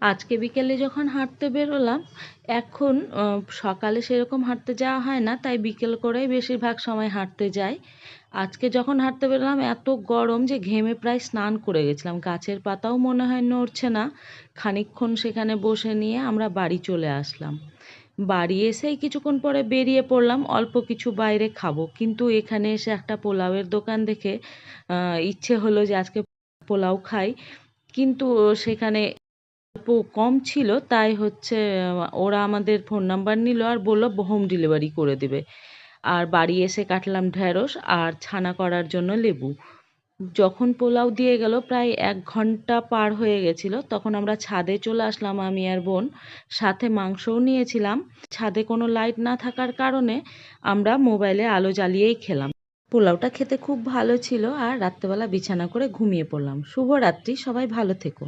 আজকে বিকেলে যখন হাঁটতে বেরোলাম, এখন সকালে সেরকম হাঁটতে যাওয়া হয় না, তাই বিকেল করেই বেশিরভাগ সময় হাঁটতে যাই। আজকে যখন হাঁটতে বেরোলাম এত গরম যে ঘেমে প্রায় স্নান করে গেছিলাম, গাছের পাতাও মনে হয় নড়ছে না। খানিকক্ষণ সেখানে বসে নিয়ে আমরা বাড়ি চলে আসলাম। বাড়ি এসেই কিছুক্ষণ পরে বেরিয়ে পড়লাম অল্প কিছু বাইরে খাবো, কিন্তু এখানে এসে একটা পোলাওয়ের দোকান দেখে ইচ্ছে হলো যে আজকে পোলাও খাই। কিন্তু সেখানে অল্প কম ছিল, তাই হচ্ছে ওরা আমাদের ফোন নাম্বার নিল আর বলল হোম ডেলিভারি করে দেবে। আর বাড়ি এসে কাটলাম ঢ্যাঁড়স আর ছানা করার জন্য লেবু। যখন পোলাও দিয়ে গেল প্রায় 1 ঘন্টা পার হয়ে গেছিল, তখন আমরা ছাদে চলে আসলাম আমি আর বোন। সাথে মাংসও নিয়েছিলাম। ছাদে কোনো লাইট না থাকার কারণে আমরা মোবাইলে আলো জ্বালিয়েই খেলাম। পোলাওটা খেতে খুব ভালো ছিল আর রাত্রেবেলা বিছানা করে ঘুমিয়ে পড়লাম। শুভরাত্রি, সবাই ভালো থেকো।